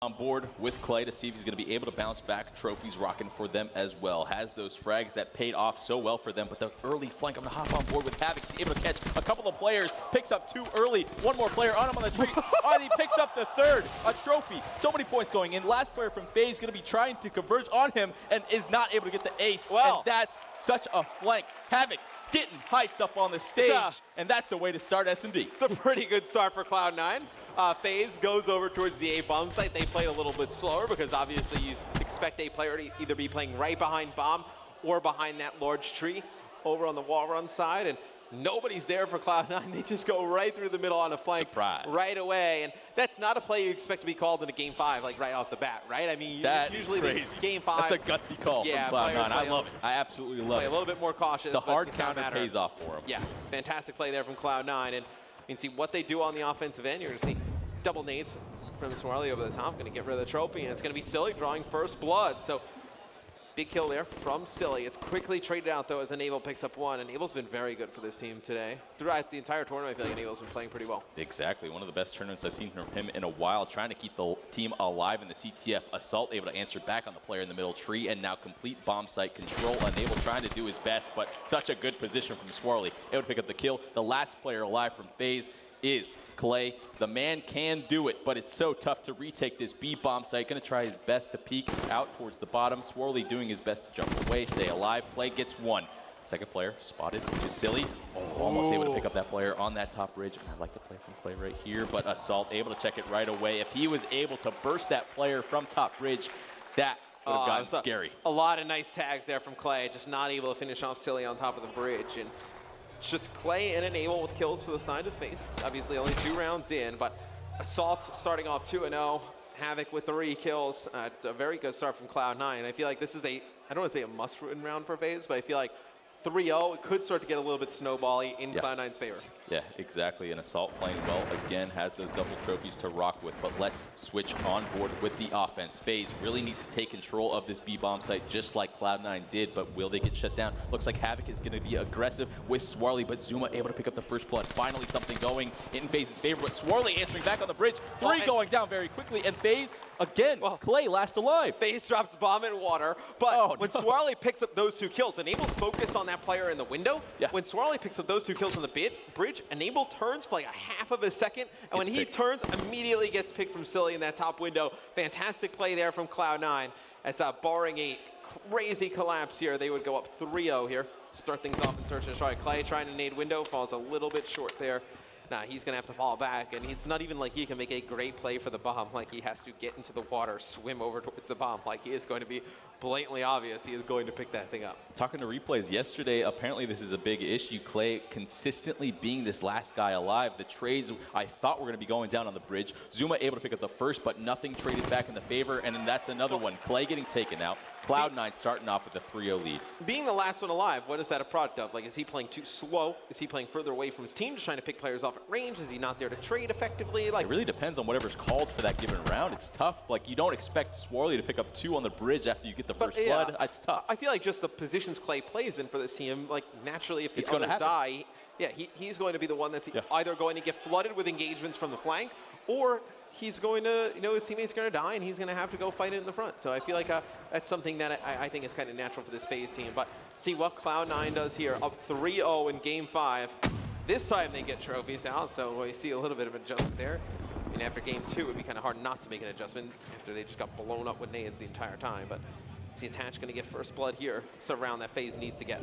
On board with Clay to see if he's going to be able to bounce back. Trophies rocking for them as well. Has those frags that paid off so well for them, but the early flank, I'm going to hop on board with Havoc. He's able to catch a couple of players, picks up two early, one more player on him on the tree, and he picks up the third, a trophy. So many points going in. Last player from Faze is going to be trying to converge on him and is not able to get the ace. Well, and that's such a flank. Havoc getting hyped up on the stage, and that's the way to start S&D. It's a pretty good start for Cloud9. Faze goes over towards the A bomb site. They played a little bit slower because obviously you expect a player to either be playing right behind bomb or behind that large tree over on the wall run side, and nobody's there for Cloud9. They just go right through the middle on a flank. Surprise. Right away, and that's not a play you expect to be called in a game 5, like right off the bat, right? I mean, that usually crazy. Game 5. That's a gutsy call from Cloud9. I love it. I absolutely love it. A little bit more cautious. The hard counter pays off for him. Yeah, fantastic play there from Cloud9, and you can see what they do on the offensive end. You're going to see double nades from Swarly over the top, going to get rid of the trophy, and it's going to be Silly drawing first blood. So big kill there from Silly. It's quickly traded out though as Enable picks up one. Enable's been very good for this team today. Throughout the entire tournament, I feel like Enable's been playing pretty well. Exactly, one of the best tournaments I've seen from him in a while, trying to keep the team alive in the CTF. Assault able to answer back on the player in the middle tree, and now complete bomb site control. Enable trying to do his best, but such a good position from Swarly. Able to pick up the kill. The last player alive from Faze is Clay. The man can do it, but it's so tough to retake this B bomb site. Going to try his best to peek out towards the bottom. Swarly doing his best to jump away, stay alive. Clay gets one. Second player spotted, which is Silly. Oh, almost able to pick up that player on that top bridge. I like the play from Clay right here, but Assault able to check it right away. If he was able to burst that player from top bridge, that would have gotten scary. A lot of nice tags there from Clay, just not able to finish off Silly on top of the bridge. And it's just Clay and Enable with kills for the side of Faze. Obviously only 2 rounds in, but Assault starting off 2-0. Havoc with 3 kills. It's a very good start from Cloud9. I feel like this is I don't want to say a must-win round for Faze, but I feel like 3-0, it could start to get a little bit snowbally in Cloud9's favor. Yeah, exactly. And Assault playing well again, has those double trophies to rock with. But let's switch on board with the offense. Faze really needs to take control of this B bomb site just like Cloud9 did, but will they get shut down? Looks like Havoc is going to be aggressive with Swarly, but Zuma able to pick up the first blood. Finally something going in Faze's favor, but Swarly answering back on the bridge. 3 going down very quickly, and Faze, again, Clay last alive. Faze drops bomb in water, but when Swarly picks up those 2 kills, Enable's focused on that player in the window. When Swarly picks up those 2 kills on the bridge, Enable turns for like a half of a second, and when he turns, immediately gets picked from Silly in that top window. Fantastic play there from Cloud9, as barring a crazy collapse here, they would go up 3-0 here. Start things off in search and destroy. Clay trying to nade window, falls a little bit short there. Nah, he's going to have to fall back, and it's not even like he can make a great play for the bomb. Like, he has to get into the water, swim over towards the bomb. Like, he is going to be blatantly obvious he is going to pick that thing up. Talking to replays yesterday, apparently this is a big issue. Clay consistently being this last guy alive. The trades I thought were going to be going down on the bridge. Zuma able to pick up the first, but nothing traded back in the favor, and then that's another one. Clay getting taken out. Cloud9 starting off with a 3-0 lead. Being the last one alive, what is that a product of? Like, is he playing too slow? Is he playing further away from his team, just trying to pick players off at range? Is he not there to trade effectively? Like, it really depends on whatever's called for that given round. It's tough. Like, you don't expect Swarly to pick up 2 on the bridge after you get the first blood. It's tough. I feel like just the positions Clay plays in for this team, like, naturally, if the others die, he's going to be the one that's either going to get flooded with engagements from the flank, or he's going to, his teammate's going to die, and he's going to have to go fight it in the front. So I feel like that's something that I think is kind of natural for this Faze team. But see what Cloud9 does here, up 3-0 in Game 5. This time they get trophies out, so we see a little bit of adjustment there. I mean, after Game 2, it would be kind of hard not to make an adjustment after they just got blown up with nades the entire time. But see Attach going to get first blood here. It's a round that Faze needs to get.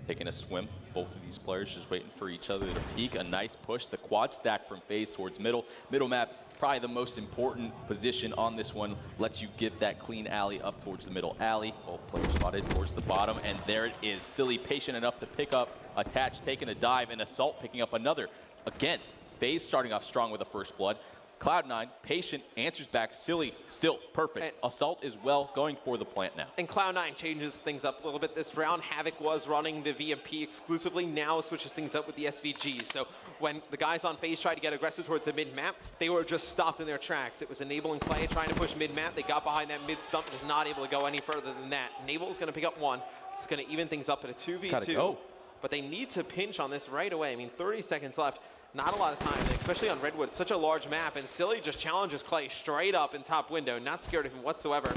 Taking a swim. Both of these players just waiting for each other to peek. A nice push. The quad stack from Faze towards middle. Middle map, probably the most important position on this one. Lets you get that clean alley up towards the middle alley. Both players spotted towards the bottom, and there it is. Silly patient enough to pick up Attach, taking a dive, and Assault picking up another. Again, Faze starting off strong with the first blood. Cloud9, patient, answers back. Silly, still perfect. And Assault is well, going for the plant now. And Cloud9 changes things up a little bit this round. Havoc was running the VMP exclusively, now switches things up with the SVGs. So when the guys on Faze tried to get aggressive towards the mid-map, they were just stopped in their tracks. It was Enable and Clay trying to push mid-map. They got behind that mid-stump, was not able to go any further than that. Enable's going to pick up 1. It's going to even things up at a 2v2. It's gotta go. But they need to pinch on this right away. I mean, 30 seconds left. not a lot of time, and especially on Redwood, such a large map, and Silly just challenges Clay straight up in top window, not scared of him whatsoever.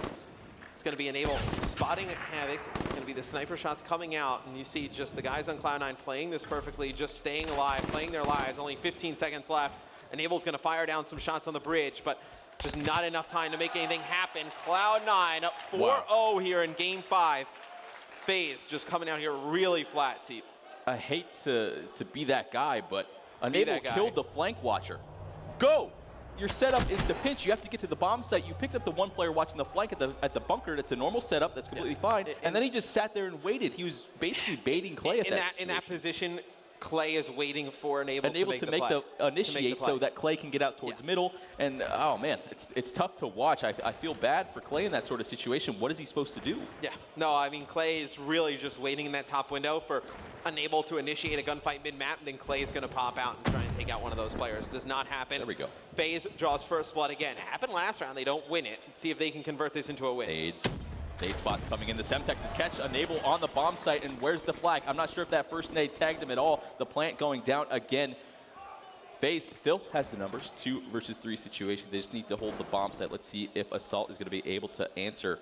It's going to be Enable spotting Havoc. It's going to be the sniper shots coming out, and you see just the guys on Cloud9 playing this perfectly, just staying alive, playing their lives. Only 15 seconds left. Enable's going to fire down some shots on the bridge, but just not enough time to make anything happen. Cloud9 up 4-0 here in Game 5. Faze just coming out here really flat, Teep. I hate to be that guy, but Enable killed the flank watcher. Go! Your setup is to pinch. You have to get to the bomb site. You picked up the one player watching the flank at the bunker. That's a normal setup. That's completely fine. And then he just sat there and waited. He was basically baiting Clay in that position. Clay is waiting for Enable to initiate so that Clay can get out towards middle. And oh man, it's tough to watch. I feel bad for Clay in that sort of situation. What is he supposed to do? Yeah, no, I mean Clay is really just waiting in that top window for Enable to initiate a gunfight mid-map, and then Clay is going to pop out and try and take out one of those players. Does not happen. There we go. Faze draws first blood again. It happened last round. They don't win it. Let's see if they can convert this into a win. Nade spots coming in. The Semtex's catch Enable on the bomb site, and where's the flag? I'm not sure if that first nade tagged him at all. The plant going down again. Faze still has the numbers, 2 versus 3 situation. They just need to hold the bomb site. Let's see if Assault is going to be able to answer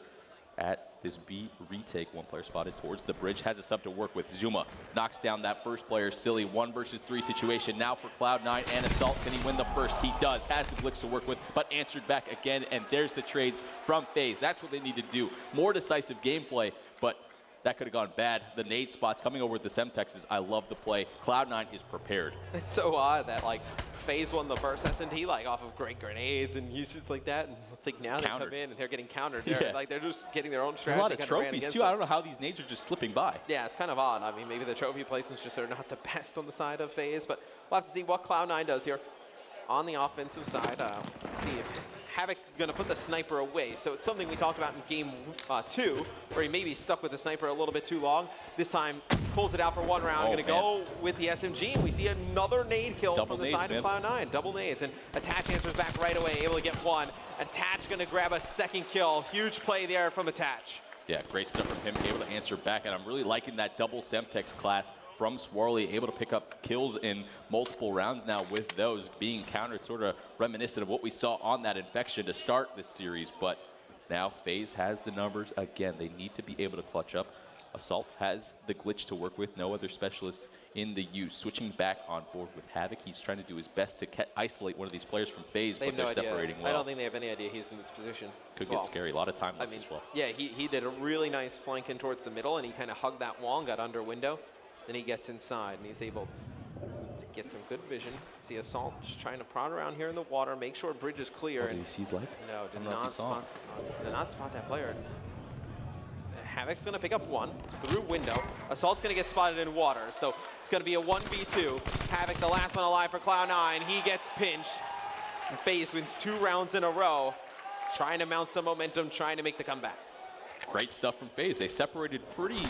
at this B retake. One player spotted towards the bridge, has a sub to work with. Zuma knocks down that first player. Silly, 1 versus 3 situation. Now for Cloud9 and Assault, can he win the first? He does, has the glitch to work with, but answered back again, and there's the trades from Faze. That's what they need to do. More decisive gameplay, but that could have gone bad. The nade spots coming over with the Semtexes. I love the play. Cloud9 is prepared. It's so odd that like Faze won the first S&T like off of great grenades and usage like that, and it's like now they come in and they're getting countered. Like they're just getting their own strategy. There's a lot of trophies too. I don't know how these nades are just slipping by. Yeah, it's kind of odd. I mean, maybe the trophy placements just are not the best on the side of Faze, but we'll have to see what Cloud9 does here on the offensive side. See if Havoc's going to put the sniper away. So it's something we talked about in game 2, where he maybe stuck with the sniper a little bit too long. This time, pulls it out for 1 round. Going to go with the SMG, and we see another nade kill from the side of Cloud9. Double nades, and Attach answers back right away, able to get 1. Attach going to grab a second kill. Huge play there from Attach. Yeah, great stuff from him, able to answer back, and I'm really liking that double Semtex class from Swarly, able to pick up kills in multiple rounds now with those being countered, sort of reminiscent of what we saw on that Infection to start this series. But now Faze has the numbers again. They need to be able to clutch up. Assault has the glitch to work with, no other specialists in the use. Switching back on board with Havoc, he's trying to do his best to isolate one of these players from Faze, but they're separating well. I don't think they have any idea he's in this position. Could get scary, a lot of time left as well. Yeah, he did a really nice flank in towards the middle, and he kind of hugged that wall and got under window. Then he gets inside, and he's able to get some good vision. See Assault just trying to prod around here in the water, make sure bridge is clear. What did he see his leg? No, did not spot that player. Havoc's going to pick up 1 through window. Assault's going to get spotted in water, so it's going to be a 1v2. Havoc, the last one alive for Cloud9. He gets pinched. And Faze wins 2 rounds in a row, trying to mount some momentum, trying to make the comeback. Great stuff from Faze. They separated pretty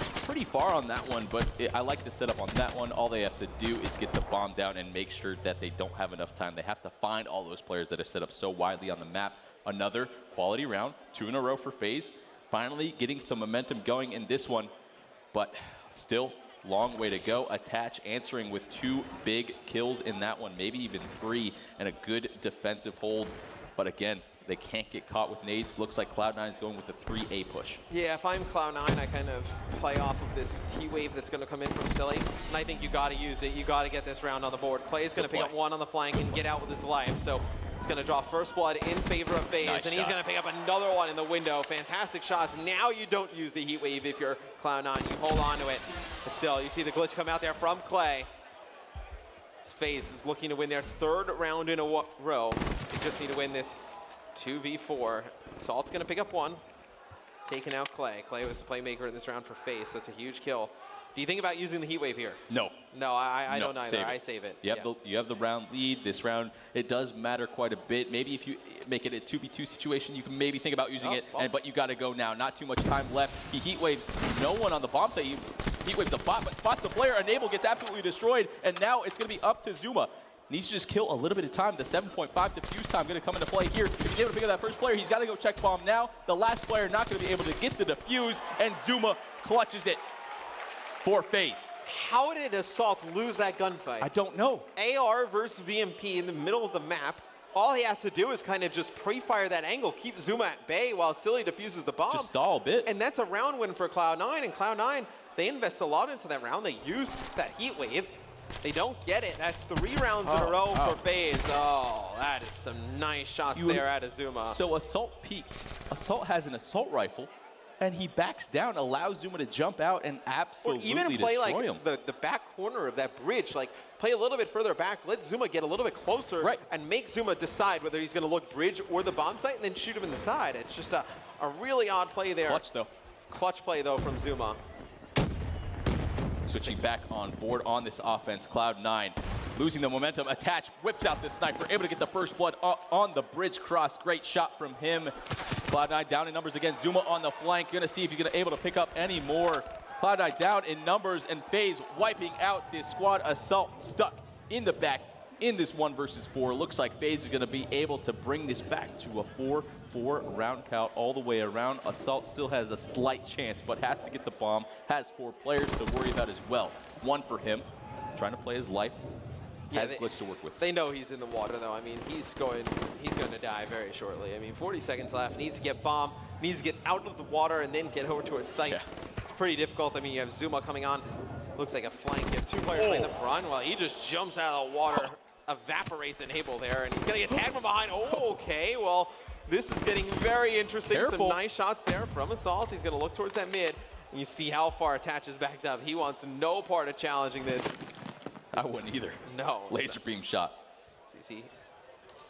far on that one, but I like the setup on that one. All they have to do is get the bomb down and make sure that they don't have enough time. They have to find all those players that are set up so widely on the map. Another quality round, 2 in a row for Faze. Finally getting some momentum going in this one, but still long way to go. Attach answering with 2 big kills in that one, maybe even 3, and a good defensive hold. But again, they can't get caught with nades. Looks like Cloud9 is going with the 3A push. Yeah, if I'm Cloud9, I kind of play off of this heat wave that's going to come in from Silly, and I think you got to use it. You got to get this round on the board. Clay's going to pick up 1 on the flank and get out with his life. So he's going to draw first blood in favor of Faze, and he's going to pick up another one in the window. Fantastic shots. Now you don't use the heat wave if you're Cloud9. You hold on to it. But still, you see the glitch come out there from Clay. Faze is looking to win their 3rd round in a row. They just need to win this 2v4. Assault's going to pick up 1. Taking out Clay. Clay was the playmaker in this round for Faze. That's a huge kill. Do you think about using the heat wave here? No. No, I don't either. I save it. You have the round lead. This round, it does matter quite a bit. Maybe if you make it a 2v2 situation, you can maybe think about using it, but you got to go now. Not too much time left. He heat waves no one on the bomb site. He heat waves the bot, but spots the player. Enable gets absolutely destroyed, and now it's going to be up to Zuma. Needs to just kill a little bit of time. The 7.5 defuse time going to come into play here. If he's able to pick up that first player, he's got to go check bomb now. The last player not going to be able to get the defuse, and Zuma clutches it for Faze. How did Assault lose that gunfight? I don't know. AR versus VMP in the middle of the map. All he has to do is kind of just pre-fire that angle, keep Zuma at bay while Silly defuses the bomb. Just stall a bit. And that's a round win for Cloud9. And Cloud9, they invest a lot into that round. They use that heat wave. They don't get it. That's 3 rounds in a row for Faze. Oh, that is some nice shots there out of Zuma. So Assault peaked. Assault has an assault rifle, and he backs down, allows Zuma to jump out and absolutely even play destroy like him. the back corner of that bridge, like play a little bit further back, let Zuma get a little bit closer, and make Zuma decide whether he's going to look bridge or the bomb site, and then shoot him in the side. It's just a really odd play there. Clutch though. Clutch play though from Zuma. Switching back on board on this offense, Cloud9 losing the momentum. Attach, whips out the sniper, able to get the first blood on the bridge cross. Great shot from him. Cloud9 down in numbers again. Zuma on the flank. Gonna see if he's gonna able to pick up any more. Cloud9 down in numbers, and Faze wiping out this squad. Assault stuck in the back in this 1 versus 4. Looks like Faze is gonna be able to bring this back to a 4-4 round count all the way around. Assault still has a slight chance, but has to get the bomb. Has 4 players to worry about as well. 1 for him, trying to play his life. Has Glitch to work with. They know he's in the water though. I mean, he's going to die very shortly. I mean, 40 seconds left. Needs to get bomb. Needs to get out of the water and then get over to his site. Yeah. It's pretty difficult. I mean, you have Zuma coming on. Looks like a flank. You have 2 players playing the front. Well, he just jumps out of the water, evaporates Enable there, and he's gonna get tagged from behind. Oh, okay. Well, this is getting very interesting. Careful. Some nice shots there from Assault. He's gonna look towards that mid. And you see how far Attach is backed up. He wants no part of challenging this. I wouldn't either. No. Laser beam shot. So you see,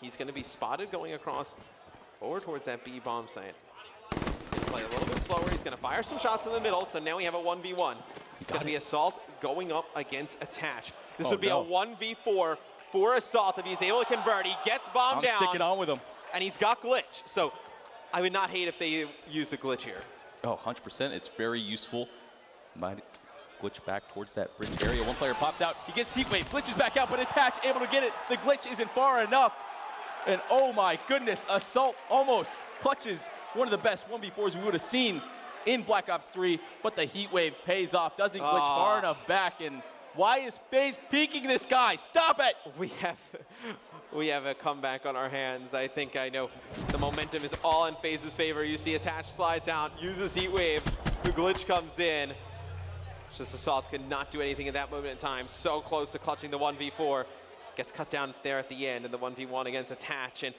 he's going to be spotted going across over towards that B bomb site. He's going to play a little bit slower. He's going to fire some shots in the middle. So now we have a 1v1. It's going to be Assault going up against Attach. This would be a 1v4 for Assault if he's able to convert. He gets bombed down. I'm sticking on with him. And he's got glitch. So I would not hate if they use the glitch here. Oh, 100%. It's very useful. Might glitch back towards that bridge area. 1 player popped out. He gets heat wave, glitches back out, but Attach able to get it. The glitch isn't far enough. And oh my goodness, Assault almost clutches one of the best 1v4s we would have seen in Black Ops 3, but the heat wave pays off, doesn't glitch far enough back. And why is Faze peeking this guy? Stop it! We have a comeback on our hands. I think I know the momentum is all in Faze's favor. You see Attach slides out, uses heat wave, the glitch comes in. Just Assault could not do anything at that moment in time. So close to clutching the 1v4. Gets cut down there at the end in the 1v1 against Attach. And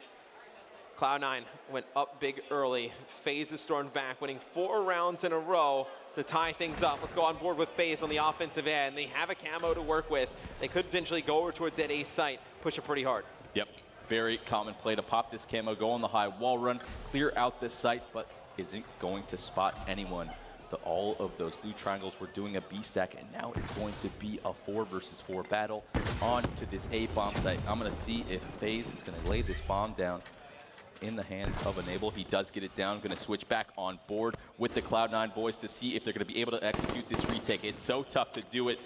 Cloud9 went up big early. Faze is stormed back, winning 4 rounds in a row to tie things up. Let's go on board with Faze on the offensive end. They have a camo to work with. They could potentially go over towards that A site, push it pretty hard. Yep, very common play to pop this camo, go on the high wall run, clear out this site, but isn't going to spot anyone. All of those blue triangles were doing a B stack, and now it's going to be a 4 versus 4 battle on to this A bomb site. I'm going to see if Faze is going to lay this bomb down in the hands of Enable. He does get it down. Going to switch back on board with the Cloud9 boys to see if they're going to be able to execute this retake. It's so tough to do it,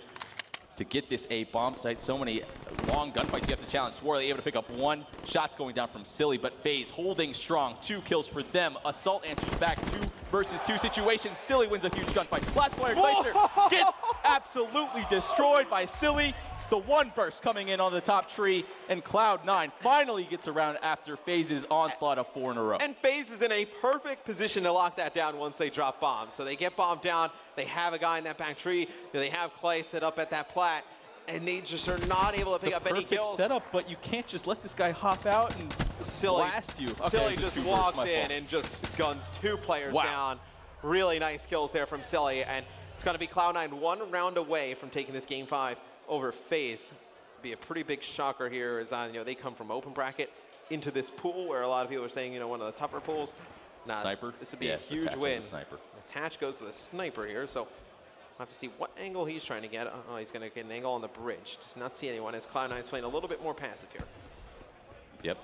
to get this A bomb site. So many long gunfights you have to challenge. Swirly able to pick up 1. Shots going down from Silly, but Faze holding strong. 2 kills for them. Assault answers back. 2 versus 2 situation. Silly wins a huge gunfight. Last player, Glacier, gets absolutely destroyed by Silly. The 1 burst coming in on the top tree, and Cloud9 finally gets around after Faze's onslaught of 4 in a row. And Faze is in a perfect position to lock that down once they drop bombs. So they get bombed down, they have a guy in that back tree, they have Clay set up at that plat, and they just are not able to pick up any kills. Perfect setup, but you can't just let this guy hop out and blast you. Okay, Silly just walks in and just guns 2 players down. Really nice kills there from Silly, and it's going to be Cloud9 1 round away from taking this game 5 over Faze. Be a pretty big shocker here, as they come from open bracket into this pool where a lot of people are saying one of the tougher pools. Nah, sniper. This would be a huge win. Attach goes to the sniper here, so we'll have to see what angle he's trying to get. Oh, he's going to get an angle on the bridge. Does not see anyone, as Cloud9's playing a little bit more passive here. Yep.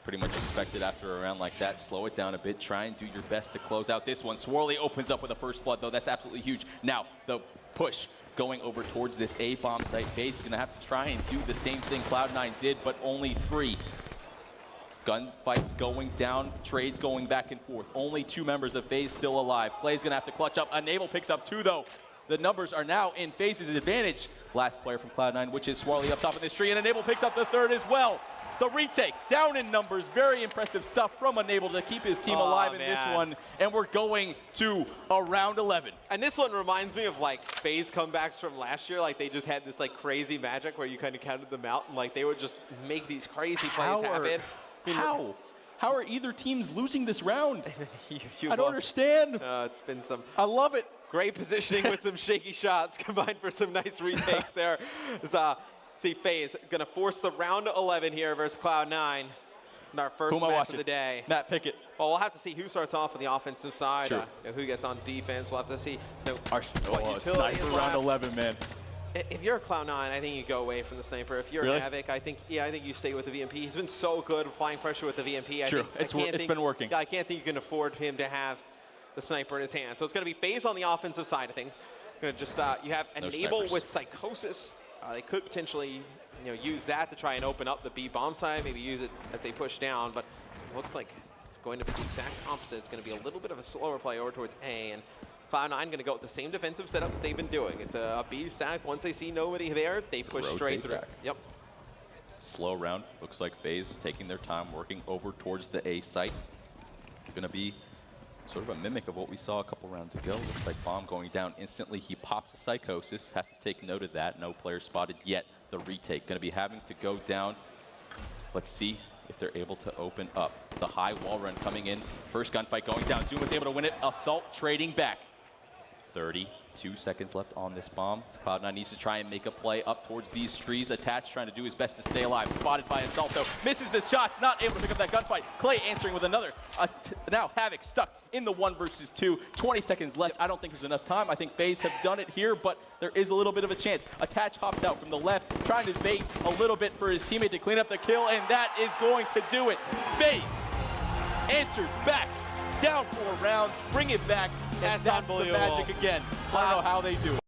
Pretty much expected after a round like that. Slow it down a bit. Try and do your best to close out this one. Swirly opens up with a first blood, though. That's absolutely huge. Now, the push going over towards this A bomb site. Faze is going to have to try and do the same thing Cloud9 did, but only 3. Gunfights going down, trades going back and forth. Only 2 members of Faze still alive. Clay's going to have to clutch up. Enable picks up 2, though. the numbers are now in Faze's advantage. Last player from Cloud9, which is Swarly up top in this tree, and Enable picks up the third as well. The retake, down in numbers, very impressive stuff from Enable to keep his team alive in this one, and we're going to a round 11. And this one reminds me of like Faze comebacks from last year, like they just had this like crazy magic where you kind of counted them out, and like they would just make these crazy plays happen. How are either teams losing this round? I don't understand. It's been some... I love it. Great positioning with some shaky shots combined for some nice retakes there. See Faze gonna force the round 11 here versus Cloud9 in our first match of the day. Matt Pickett. Well, we'll have to see who starts off on the offensive side. True. Who gets on defense. We'll have to see. Our sniper round 11, man. If you're a Cloud9, I think you go away from the sniper. If you're Havoc, I think you stay with the VMP. He's been so good applying pressure with the VMP. True, it's been working. I can't think you can afford him to have the sniper in his hand. So it's going to be Faze on the offensive side of things. Going to just you have Enable with Psychosis. They could potentially use that to try and open up the B bomb side. Maybe use it as they push down. But it looks like it's going to be the exact opposite. It's going to be a little bit of a slower play over towards A. And Cloud9 going to go with the same defensive setup that they've been doing. It's a B stack. Once they see nobody there, they push straight through. Yep. Slow round. Looks like Faze taking their time, working over towards the A site. Going to be sort of a mimic of what we saw a couple rounds ago. Looks like bomb going down instantly. He pops the Psychosis. Have to take note of that. No player spotted yet. The retake going to be having to go down. Let's see if they're able to open up. The high wall run coming in. First gunfight going down. Zoom was able to win it. Assault trading back. 32 seconds left on this bomb. Cloud9 needs to try and make a play up towards these trees. Attached, trying to do his best to stay alive. Spotted by Assault, though. Misses the shots, not able to pick up that gunfight. Clay answering with another. Now Havoc stuck in the 1 versus 2. 20 seconds left. I don't think there's enough time. I think Faze have done it here, but there is a little bit of a chance. Attach hops out from the left, trying to bait a little bit for his teammate to clean up the kill, and that is going to do it. Faze answers back. Down 4 rounds, bring it back, and that's the magic again. I don't know how they do it.